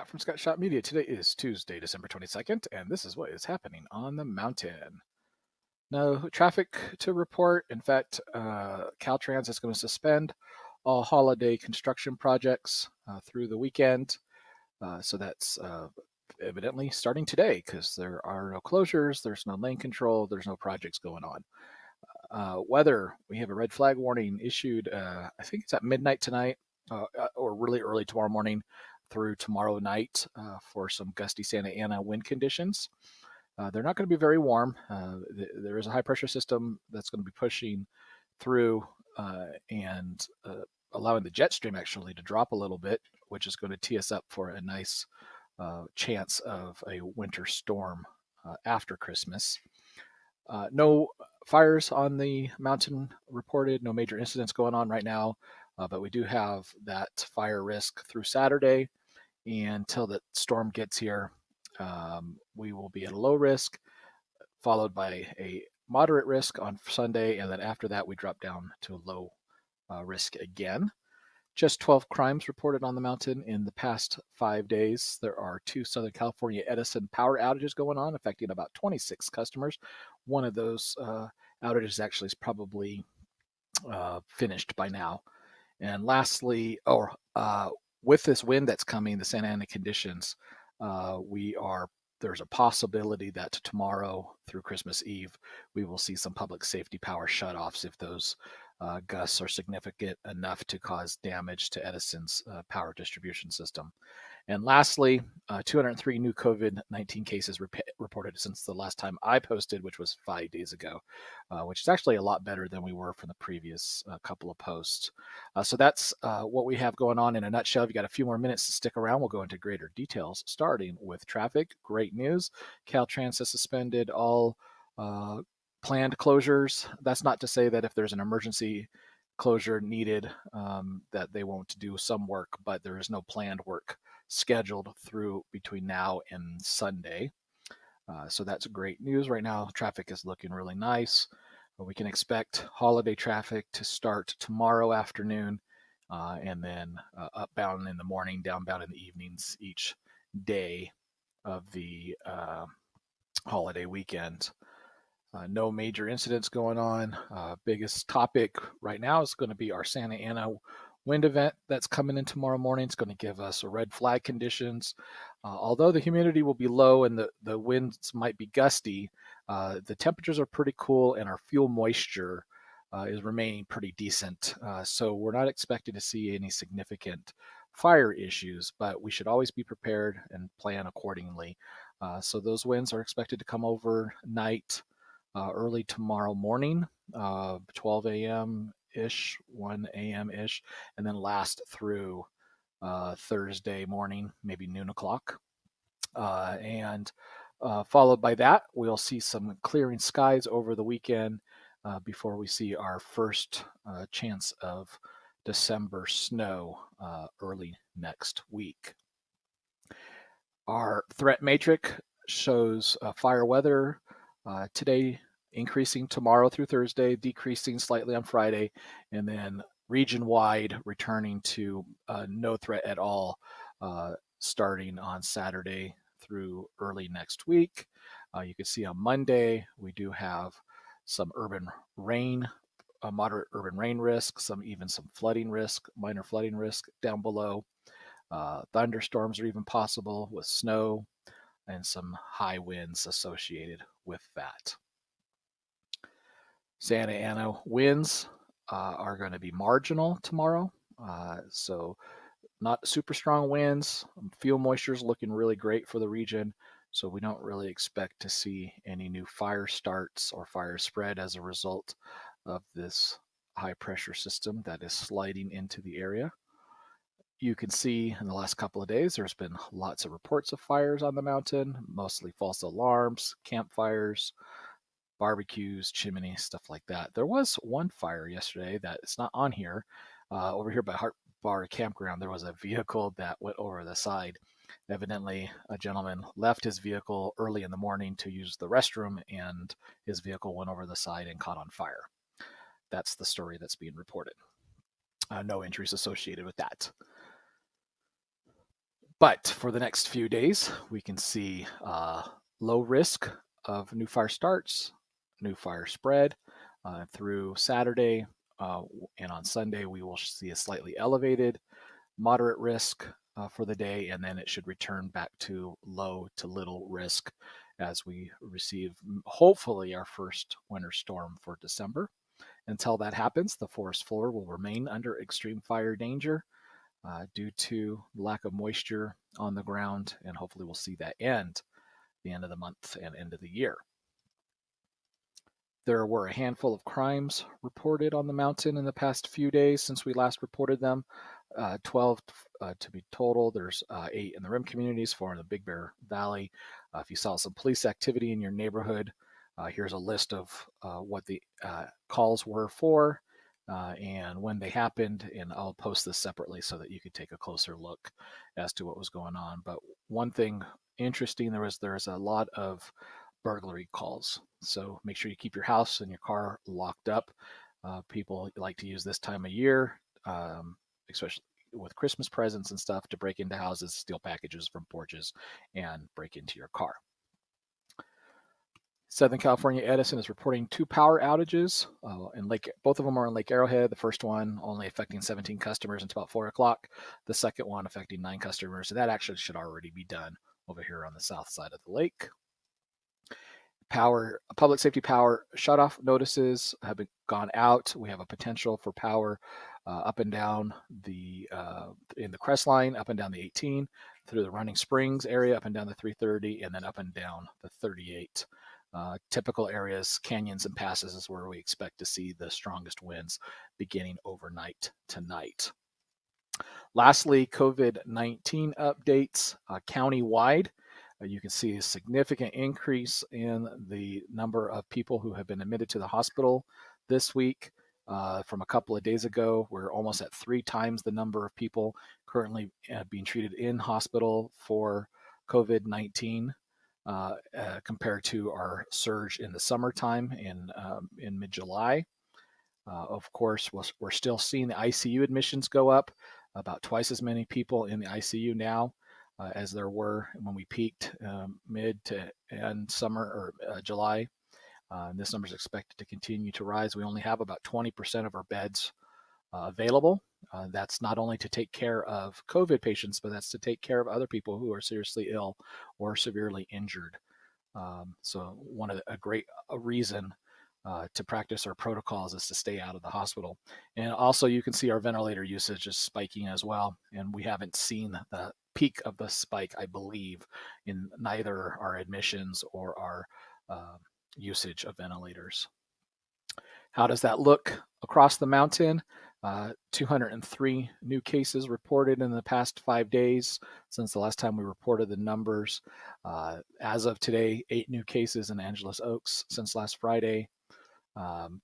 Scott from Scott Shop Media. Today is Tuesday, December 22nd, and this is what is happening on the mountain. No traffic to report. In fact, CalTrans is going to suspend all holiday construction projects through the weekend. So that's evidently starting today because there are no closures, there's no lane control, there's no projects going on. Weather, we have a red flag warning issued, I think it's at midnight tonight or really early tomorrow morning through tomorrow night for some gusty Santa Ana wind conditions. They're not going to be very warm. There is a high pressure system that's going to be pushing through and allowing the jet stream actually to drop a little bit, which is going to tee us up for a nice chance of a winter storm after Christmas. No fires on the mountain reported, no major incidents going on right now, but we do have that fire risk through Saturday. And until the storm gets here, we will be at a low risk, followed by a moderate risk on Sunday. And then after that, we drop down to low risk again. Just 12 crimes reported on the mountain in the past 5 days. There are 2 Southern California Edison power outages going on, affecting about 26 customers. One of those outages actually is probably finished by now. And lastly, with this wind that's coming, the Santa Ana conditions, there's a possibility that tomorrow through Christmas Eve, we will see some public safety power shutoffs if those gusts are significant enough to cause damage to Edison's power distribution system. And lastly, 203 new COVID-19 cases reported since the last time I posted, which was 5 days ago, which is actually a lot better than we were from the previous couple of posts. So that's what we have going on in a nutshell. If you got a few more minutes to stick around, we'll go into greater details, starting with traffic. Great news. CalTrans has suspended all planned closures. That's not to say that if there's an emergency closure needed, that they won't do some work, but there is no planned work scheduled through between now and Sunday. So that's great news. Right now, traffic is looking really nice. We can expect holiday traffic to start tomorrow afternoon and then upbound in the morning, downbound in the evenings each day of the holiday weekend. No major incidents going on. Biggest topic right now is going to be our Santa Ana wind event that's coming in tomorrow morning. It's going to give us red flag conditions. Although the humidity will be low and the winds might be gusty, the temperatures are pretty cool and our fuel moisture is remaining pretty decent. So we're not expecting to see any significant fire issues, but we should always be prepared and plan accordingly. So those winds are expected to come overnight. Early tomorrow morning, 12 a.m. ish, 1 a.m. ish, and then last through Thursday morning, maybe noon o'clock. And followed by that, we'll see some clearing skies over the weekend before we see our first chance of December snow early next week. Our threat matrix shows fire weather today increasing tomorrow through Thursday, decreasing slightly on Friday, and then region-wide returning to no threat at all starting on Saturday through early next week. You can see on Monday we do have some urban rain, a moderate urban rain risk, even some flooding risk, minor flooding risk down below. Thunderstorms are even possible with snow and some high winds associated with that. Santa Ana winds are going to be marginal tomorrow. So not super strong winds. Fuel moisture is looking really great for the region. So we don't really expect to see any new fire starts or fire spread as a result of this high pressure system that is sliding into the area. You can see in the last couple of days, there's been lots of reports of fires on the mountain, mostly false alarms, campfires, barbecues, chimney, stuff like that. There was one fire yesterday that it's not on here. Over here by Hart Bar Campground, there was a vehicle that went over the side. Evidently, a gentleman left his vehicle early in the morning to use the restroom, and his vehicle went over the side and caught on fire. That's the story that's being reported. No injuries associated with that. But for the next few days, we can see low risk of new fire starts, new fire spread through Saturday. And on Sunday, we will see a slightly elevated, moderate risk for the day, and then it should return back to low to little risk as we receive, hopefully, our first winter storm for December. Until that happens, the forest floor will remain under extreme fire danger due to lack of moisture on the ground, and hopefully we'll see that end the end of the month and end of the year. There were a handful of crimes reported on the mountain in the past few days since we last reported them. 12 to be total. There's 8 in the rim communities, 4 in the Big Bear Valley. If you saw some police activity in your neighborhood, here's a list of what the calls were for and when they happened, and I'll post this separately so that you could take a closer look as to what was going on. But one thing interesting, there's a lot of burglary calls. So make sure you keep your house and your car locked up. People like to use this time of year, especially with Christmas presents and stuff, to break into houses, steal packages from porches, and break into your car. Southern California Edison is reporting 2 power outages in Lake. Both of them are in Lake Arrowhead. The first one only affecting 17 customers until about 4 o'clock. The second one affecting 9 customers. So that actually should already be done over here on the south side of the lake. Public safety power shutoff notices have gone out. We have a potential for power up and down in the crest line, up and down the 18, through the Running Springs area, up and down the 330, and then up and down the 38. Typical areas, canyons and passes, is where we expect to see the strongest winds beginning overnight tonight. Lastly, COVID-19 updates county-wide. You can see a significant increase in the number of people who have been admitted to the hospital this week. From a couple of days ago, we're almost at 3 times the number of people currently being treated in hospital for COVID-19 compared to our surge in the summertime in mid-July. Of course, we're still seeing the ICU admissions go up, about twice as many people in the ICU now as there were when we peaked mid to end summer or July. And this number is expected to continue to rise. We only have about 20% of our beds available. That's not only to take care of COVID patients, but that's to take care of other people who are seriously ill or severely injured. So a great reason to practice our protocols is to stay out of the hospital. And also you can see our ventilator usage is spiking as well. And we haven't seen the peak of the spike, I believe, in neither our admissions or our usage of ventilators. How does that look across the mountain? 203 new cases reported in the past 5 days since the last time we reported the numbers. As of today, 8 new cases in Angeles Oaks since last Friday.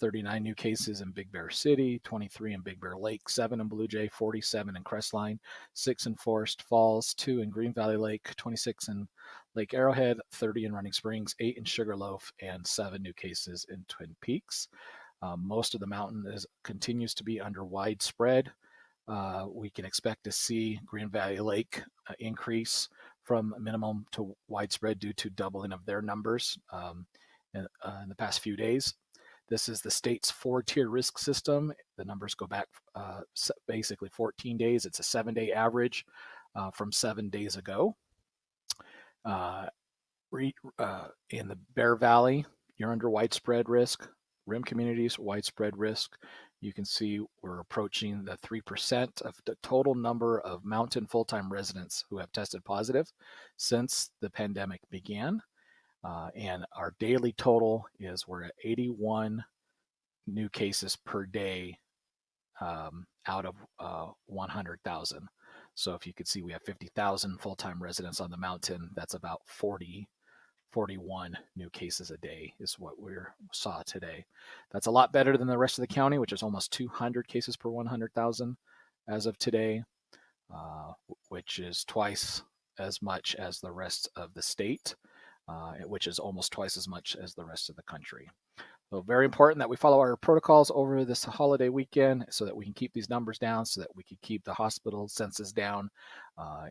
39 new cases in Big Bear City, 23 in Big Bear Lake, 7 in Blue Jay, 47 in Crestline, 6 in Forest Falls, 2 in Green Valley Lake, 26 in Lake Arrowhead, 30 in Running Springs, 8 in Sugarloaf, and 7 new cases in Twin Peaks. Most of the mountain continues to be under widespread. We can expect to see Green Valley Lake increase from minimum to widespread due to doubling of their numbers in the past few days. This is the state's 4-tier risk system. The numbers go back basically 14 days. It's a 7-day average from 7 days ago. In the Bear Valley, you're under widespread risk. Rim communities, widespread risk. You can see we're approaching the 3% of the total number of mountain full-time residents who have tested positive since the pandemic began. And our daily total we're at 81 new cases per day out of 100,000. So if you could see, we have 50,000 full-time residents on the mountain. That's about 41 new cases a day is what we saw today. That's a lot better than the rest of the county, which is almost 200 cases per 100,000 as of today, which is twice as much as the rest of the state, which is almost twice as much as the rest of the country. So very important that we follow our protocols over this holiday weekend so that we can keep these numbers down, so that we can keep the hospital census down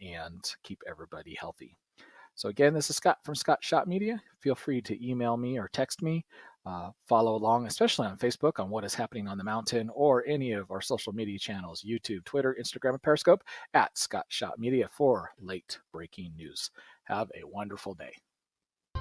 and keep everybody healthy. So again, this is Scott from Scott Shot Media. Feel free to email me or text me. Follow along, especially on Facebook, on what is happening on the mountain, or any of our social media channels, YouTube, Twitter, Instagram, and Periscope at Scott Shot Media for late breaking news. Have a wonderful day.